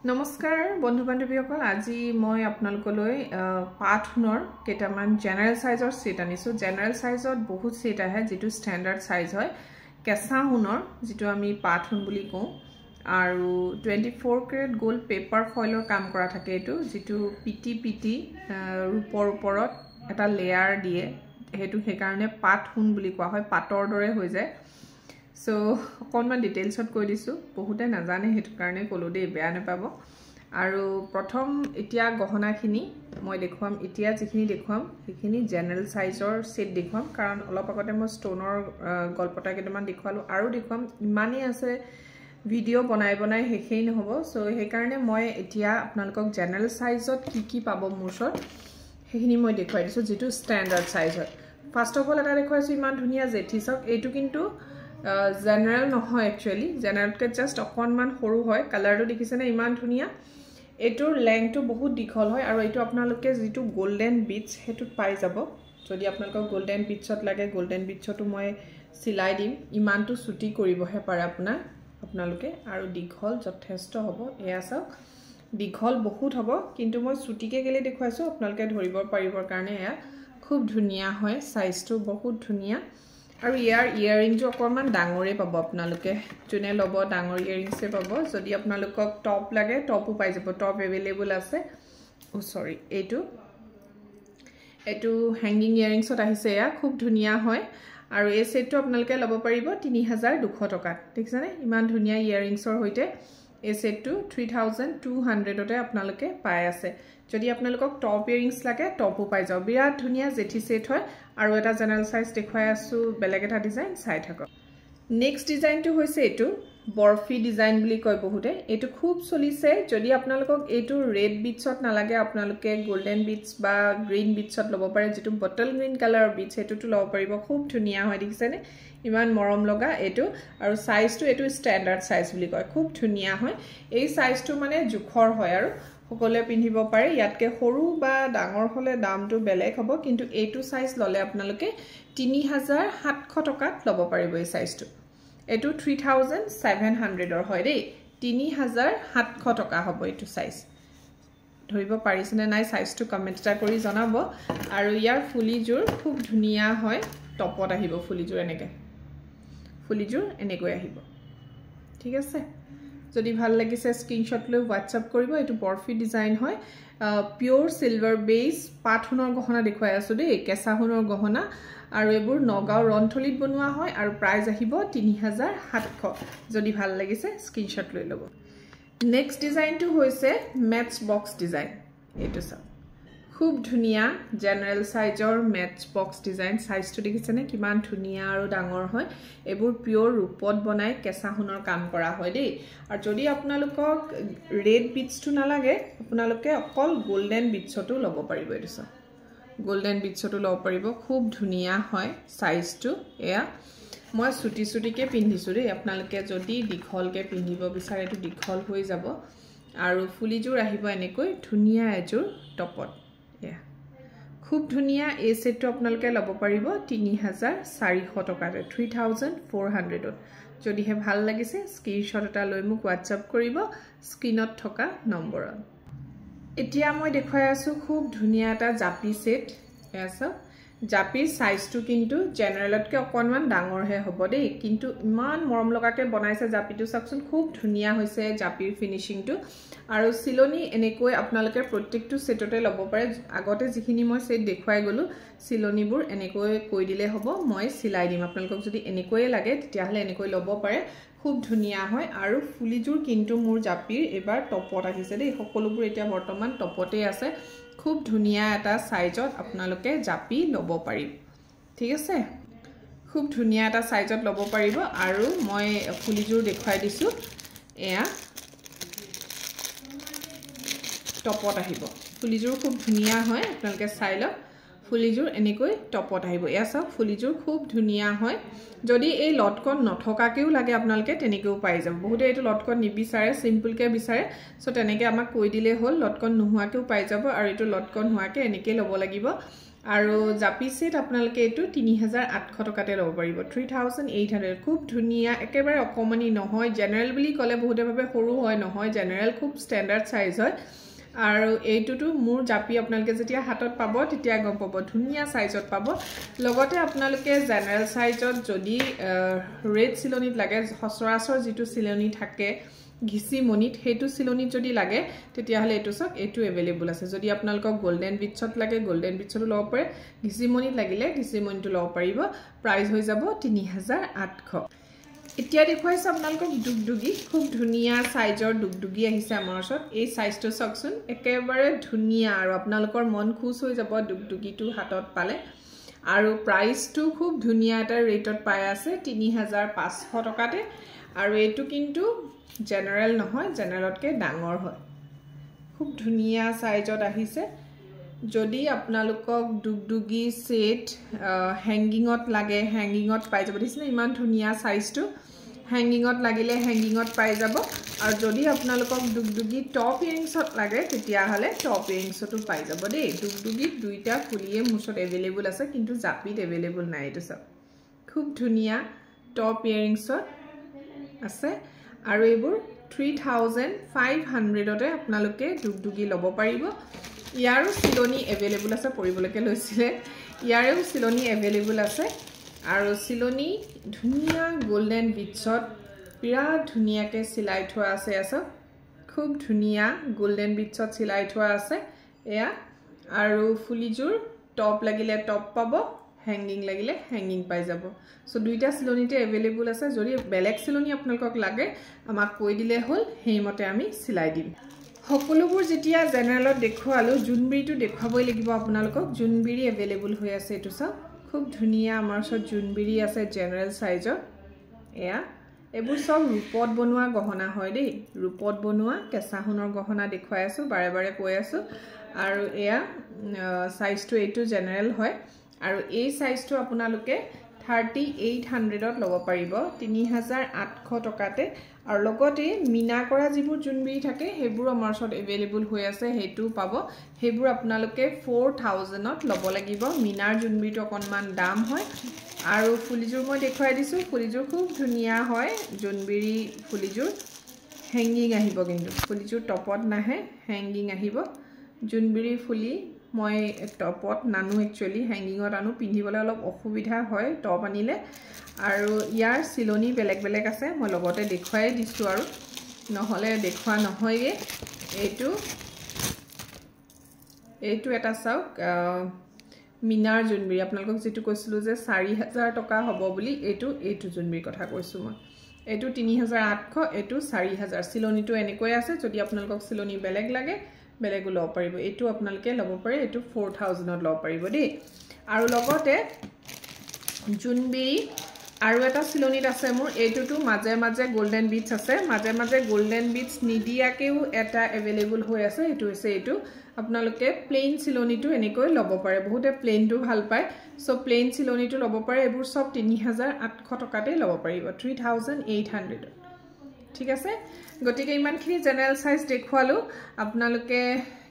নমস্কাৰ বন্ধু বান্ধৱীসকল আজি মই আপোনালোকলৈ পাঠনৰ কেটামান জেনাৰেল সাইজৰ সেট আনিছো জেনাৰেল সাইজত বহুত সেট আহে যেটো স্ট্যান্ডাৰ্ড সাইজ হয় কেঁচা হুনৰ যেটো আমি পাঠন বুলি কওঁ আৰু 24 ক্যাৰেট গোল্ড পেপাৰ ফয়েলৰ কাম কৰা থাকে এটো যেটো পিটি ৰূপৰ ওপৰত এটা লেয়াৰ দিয়ে হেতু হে কাৰণে পাঠন বুলি কোৱা হয় পাটৰ দৰে হৈ যায় So, অকনমান ডিটেইলছত কৈ দিছো বহুতে নাজানে হেতু কাৰণে কলো দে বেয়া নাপাব আৰু প্ৰথম এতিয়া গহনাখিনি মই দেখুৱাম এতিয়া যিখিনি দেখুৱাম সেইখিনি জেনাৰেল সাইজৰ সেট দেখুৱাম কাৰণ অলপ আগতে মই ষ্টনৰ গল্পটা কেইটামান দেখুৱালো আৰু দেখুৱাম ইমানেই আছে ভিডিও বনাই হেখেই নহব সো সেই কাৰণে মই এতিয়া আপোনালোকক জেনাৰেল সাইজত কি পাব মুৰছত সেইখিনি মই দেখুৱাই দিছো যেটো স্ট্যান্ডাৰ্ড সাইজ হয় ফাৰ্স্ট অফ অল এটা দেখুৱাইছো ইমান ধুনিয়া জেঠিছক এইটো কিন্তু general নহয় actually general কে just অকনমান সৰু হয় কালাৰটো দেখিছেনে ইমান ধুনিয়া এটোৰ লেংথটো বহুত দীঘল হয় আৰু এটো আপোনালোকে যেটো গোল্ডেন বিটস হেতুত পাই যাব যদি আপোনালোকক গোল্ডেন বিটছত লাগে গোল্ডেন বিটছটো মই সিলাই দিম ইমানটো সুটি কৰিবহে পাৰে আপোনালোকে আৰু দীঘল যথেষ্ট হ'ব এয়া চাওক দীঘল বহুত হ'ব কিন্তু মই সুটিকে গলে দেখুৱাইছো আপোনালোকে ধৰিব পাৰিবৰ কাৰণে এয়া খুব ধুনিয়া হয় সাইজটো বহুত ধুনিয়া আৰু ইয়াৰিংটো অকমান ডাঙৰে পাব আপোনালোকে জুনে লব ডাঙৰ ইয়াৰিংছে পাব যদি আপোনালোকক টপ লাগে টপও পাই যাব টপ अवेलेबल আছে ও সৰি এটো হ্যাঙ্গিং ইয়াৰিংছত আহিছে ইয়া খুব ধুনিয়া হয় আৰু এই সেটটো আপোনালোকে লব পাৰিব 3200 টকাত দেখিছানে ইমান ধুনিয়া ইয়াৰিংছৰ হৈতে এই সেটটো 3200 তে আপোনালোকে পাই আছে যদি আপোনালোকক টপ ইয়াৰিংছ লাগে টপও পাই যাও বিৰাট ধুনিয়া জেঠি সেট হয় আৰু এটা জেনাৰেল সাইজ দেখুৱাই আছো বেলেগ এটা ডিজাইন চাই থাকক নেক্সট ডিজাইনটো হৈছে এটো বৰফি ডিজাইন বুলি কয় বহুতে এটো খুব চলিছে যদি আপোনালোকক এটো ৰেড বিটছত নালাগে আপোনালোকে গোল্ডেন বিটছ বা গ্ৰীন বিটছত লব পাৰে যেটো বটল গ্ৰীন কালাৰৰ বিটছ এটোটো লব পাৰিব খুব ধুনিয়া হয় দেখিছেনে ইমান মৰম লগা এটো আৰু সাইজটো এটো স্ট্যান্ডাৰ্ড সাইজ বুলি কয় খুব ধুনিয়া হয় এই সাইজটো মানে জুখৰ হয় আৰু সকলে পিন্ধিব পাৰে ইয়াতকে সৰু বা ডাঙৰ হলে দামটো বেলেগ হ'ব কিন্তু এটো সাইজ ললে আপোনালোকে 3700 টকাত লব পাৰিব এই সাইজটো এটো 3700 ৰ হয় দেই 3700 টকা হ'ব এটো সাইজ ধৰিব পাৰিছনে নাই সাইজটো কমেন্ট এটা কৰি জনাব আৰু ইয়াৰ ফুলিজোৰ খুব ধুনিয়া হয় টপত আহিব ফুলিজোৰ এনেকৈ আহিব ঠিক আছে যদি ভাল লাগিছে স্ক্ৰিনশ্বট লৈ WhatsApp কৰিব এটো বৰফি ডিজাইন হয় পিওৰ সিলভাৰ বেস পাঠনৰ গহনা দেখুৱাই আছো দেই কেঁচা হুনৰ গহনা আৰু এবোৰ নগাঁও ৰন্থলিত বনোৱা হয় আৰু প্ৰাইস আহিব 3700 যদি ভাল লাগিছে স্ক্ৰিনশ্বট লৈ লব নেক্সট ডিজাইনটো হৈছে ম্যাচ বক্স ডিজাইন এটো চাওক খুব ধুনিয়া জেনাৰেল সাইজৰ ম্যাচ বক্স ডিজাইন সাইজটো দেখিছেনে কিমান ধুনিয়া আৰু ডাঙৰ হয় এবোৰ পিওৰ ৰূপত বনাই কেঁচা হুনৰ কাম কৰা হয় দেই আৰু যদি আপোনালোকক ৰেড বিটছটো নালাগে আপোনালোকে অকল গোল্ডেন বিটছটো লব পাৰিব এটো চাওক গোল্ডেন বিটছটো লব পাৰিব খুব ধুনিয়া হয় সাইজটো এয়া মই সুটিকে পিন্ধিছো দেই আপোনালোকে যদি দীঘলকে পিন্ধিব বিচাৰে এটো দীঘল হৈ যাব আৰু ফুলিজোৰ আহিব এনেকৈ ধুনিয়া এজোৰ টপত এয়া খুব ধুনিয়া এই সেটটো আপোনালোকে লব পাৰিব 3400 টকাতে 3400 ত যদি হে ভাল লাগিছে স্ক্ৰিনশ্বট এটা লৈ মোক WhatsApp কৰিব স্ক্ৰিনত থকা নম্বৰত এতিয়া মই দেখুৱাই আছো খুব ধুনিয়া এটা জাপি সেট এছা জাপিৰ সাইজটো কিন্তু জেনাৰেলতকে অকনমান ডাঙৰ হে হ'ব দেই কিন্তু ইমান মৰম লগাকে বনাইছে জাপিটো চাকচোন খুব ধুনিয়া হৈছে জাপিৰ ফিনিশিংটো আৰু সিলনি এনেকৈ আপোনালোকে প্ৰত্যেকটো সেটতে লব পাৰে আগতে যিখিনি মই সেট দেখুৱাই গলো সিলনিবোৰ এনেকৈ কৈ দিলে হ'ব মই সিলাই দিম আপোনালোকক যদি এনেকৈ লাগে তেতিয়াহলে এনেকৈ লব পাৰে খুব ধুনিয়া হয় আৰু ফুলিজোৰ কিন্তু মোৰ জাপিৰ এবাৰ টপত আহিছে দেই সকলোবোৰ এতিয়া বৰ্তমান টপতে আছে খুব ধুনিয়া এটা সাইজত আপোনালোকে জাপি লব পাৰিব ঠিক আছে খুব ধুনিয়া এটা সাইজত লব পাৰিব আৰু মই ফুলিজোৰ দেখুৱাই দিছো এয়া টপত আহিব ফুলিজোৰ খুব ধুনিয়া হয় আপোনালোকে চাই লওক ফুলিজোৰ এনেকৈ টপত আহিব এয়া চাওক ফুলিজোৰ খুব ধুনিয়া হয় যদি এই লটকন নথকাকেও লাগে আপোনালোকে তেনেকেও পাই যাব বহুতে এইটো লটকন নিবিচাৰে সিম্পল কে বিচাৰে সো তেনেকে আমাক কৈ দিলে হল লটকন নোহোৱাকেও পাই যাব আৰু এইটো লটকন হোৱাকে এনেকৈ লব লাগিব আৰু জাপি সেট আপোনালোকে এটো 3800 টকাতে লব পাৰিব 3800 খুব ধুনিয়া একেবাৰে অকমানি নহয় জেনাৰেল বুলি কলে বহুতে ভাবে সৰু হয় নহয় জেনাৰেল খুব স্ট্যান্ডাৰ্ড সাইজ হয় আৰু এইটোটো মোৰ জাপি আপোনালোকে যেতিয়া হাতত পাব তেতিয়া গম পাব ধুনিয়া সাইজত পাব লগতে আপোনালোকে জেনাৰেল সাইজত যদি ৰেড সিলনিত লাগে হসৰাসৰ যেটো সিলনি থাকে ঘিসি মনিত হেতু সিলনিত যদি লাগে তেতিয়া হলে এটো সব এটো अवेलेबल আছে যদি আপোনালোকক গোল্ডেন বিটছত লাগে গোল্ডেন বিটছটো লব পাৰে ঘিসি মনিত লাগিলে ঘিসি মনিটো লব পাৰিব প্ৰাইস হৈ যাব 3800 এতিয়া দেখুৱাইছো আপোনালোকক দুগদুগি খুব ধুনিয়া সাইজৰ দুগদুগি আহিছে আমাৰ ওচৰত এই সাইজটো সকচোন একেবাৰে ধুনিয়া আৰু আপোনালোকৰ মন খুশ হৈ যাব দুগদুগিটো হাতত পালে আৰু প্ৰাইসটো খুব ধুনিয়া এটা ৰেটত পাই আছে 3500 টকাতে আৰু এটো কিন্তু জেনাৰেল নহয় জেনাৰেলতকে ডাঙৰ হয় খুব ধুনিয়া সাইজত আহিছে যদি আপোনালোকক দুগদুগি সেট হ্যাঙ্গিংত লাগে হ্যাঙ্গিংত পাই যাব দিছনে ইমান ধুনিয়া সাইজটো হ্যাঙ্গিংত লাগিলে হ্যাঙ্গিংত পাই যাব আৰু যদি আপোনালোকক দুগদুগি টপ ইয়াৰিংছত লাগে তেতিয়া হলে টপ ইয়াৰিংছটো পাই যাব দেই দুগদুগিত দুইটা ফুলিয়ে মুছত अवेलेबल আছে কিন্তু জাপিত अवेलेबल নাই এটো সব খুব ধুনিয়া টপ ইয়াৰিংছত আছে আৰু এইবোৰ 3500 তে আপোনালোকে দুগদুগি লব পাৰিব ইয়াৰো সিলনি अवेलेबल আছে পৰিবলকে লৈছিলে ইয়াৰো সিলনি अवेलेबल আছে আৰু সিলনি ধুনিয়া গোল্ডেন বিটছত বিৰাট ধুনিয়াকে সিলাই থোৱা আছে আছে খুব ধুনিয়া গোল্ডেন বিটছত সিলাই থোৱা আছে এয়া আৰু ফুলিজুৰ টপ লাগিলে টপ পাব হ্যাঙ্গিং লাগিলে হ্যাঙ্গিং পাই যাব সো দুইটা সিলনিতে अवेलेबल আছে যদি বেলেগ সিলনি আপোনালোকক লাগে আমাক কৈ দিলে হল হেইমতে আমি সিলাই দিম সকলোবোৰ যেতিয়া জেনাৰেলত দেখুৱালো জুনবিৰিটো দেখুৱাবই লাগিব আপোনালোকক জুনবিৰি अवेलेबल হৈ আছে এটো সব খুব ধুনিয়া আমাৰ ওচৰত জুনবিৰি আছে জেনাৰেল সাইজৰ এয়া এবোৰ সব ৰূপত বনোৱা গহনা হয় দেই ৰূপত বনোৱা কেঁচা সোণৰ গহনা দেখুৱাই আছো বাৰে বাৰে কৈ আছো আৰু এয়া সাইজটো এটো জেনাৰেল হয় আৰু এই সাইজটো আপোনালোকে 3800 ত লব পাৰিব 3800 টকাতে আৰু লগতে মিনা কৰা যিবোৰ জুনবিৰি থাকে হেবোৰ আমাৰ ওচৰত अवेलेबल হৈ আছে হেতু পাব হেবোৰ আপোনালোকে 4000 ত লব লাগিব মিনাৰ জুনবিৰিটো অকনমান দাম হয় আৰু ফুলিজুৰ মই দেখুৱাই দিছো ফুলিজুৰ খুব ধুনিয়া হয় জুনবিৰি ফুলিজুৰ হ্যাঙ্গিং আহিব কিন্তু ফুলিজুৰ টপত নাহে হ্যাঙ্গিং আহিব জুনবিৰি ফুলি মই টপত নানু একচুয়ালি হ্যাঙ্গিংত আনো পিন্ধিবলৈ অলপ অসুবিধা হয় টপ আনিলে আৰু ইয়াৰ সিলনি বেলেগ বেলেগ আছে মই লগতে দেখুৱাই দিছো আৰু নহলে দেখুৱা নহয়গে এইটো এটা চাওক মিনাৰ জুনবিৰি আপোনালোকক যেটো কৈছিলো যে 4000 টকা হ'ব বুলি এইটো জুনবিৰি কথা কৈছো মই এইটো 3800 এইটো 4000 সিলনিটো এনেকৈ আছে যদি আপোনালোকক সিলনি বেলেগ লাগে বেলেগো লব পাৰিব এইটো আপোনালোকে লব পাৰে এইটো 4000 ত লব পাৰিব দেই আৰু লগতে জুনবিৰি আৰু এটা সিলনিত আছে মোৰ এইটোটো মাজে মাজে গোল্ডেন বিটছ আছে মাজে মাজে গোল্ডেন বিটছ নিদিয়াকেও এটা अवेलेबल হৈ আছে এইটো হৈছে এইটো আপোনালোকে প্লেন সিলনিটো এনেকৈ লব পাৰে বহুতে প্লেনটো ভাল পায় সো প্লেন সিলনিটো লব পাৰে এবোৰ সব 3800 টকাতে লব পাৰিব 3800 ঠিক আছে গতিকে ইমানখিনি জেনাৰেল সাইজ দেখুৱালো আপোনালোকে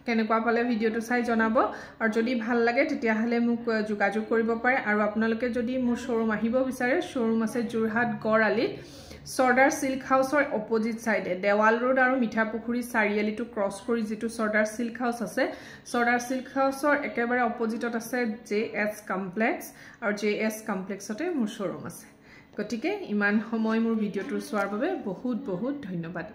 কেনেকুৱা পালে ভিডিওটো চাই জনাব আৰু যদি ভাল লাগে তেতিয়া হলে মোক যোগাযোগ কৰিব পাৰে আৰু আপোনালোকে যদি মোৰ শোৰুম আহিব বিচাৰে শোৰুম আছে জুৰহাট গড়আলিত সৰ্দাৰ সিল্ক হাউসৰ অপোজিট সাইডে দেৱাল ৰোড আৰু মিঠাপুখুৰী চাৰিআলিটো ক্ৰস কৰি যেটো সৰ্দাৰ সিল্ক হাউস আছে সৰ্দাৰ সিল্ক হাউসৰ একেবাৰে অপোজিটত আছে জেএস কমপ্লেক্স আৰু জেএস কমপ্লেক্সতে মোৰ শোৰুম আছে গতিকে ইমান সময় মোৰ ভিডিওটো চোৱাৰ বাবে বহুত বহুত ধন্যবাদ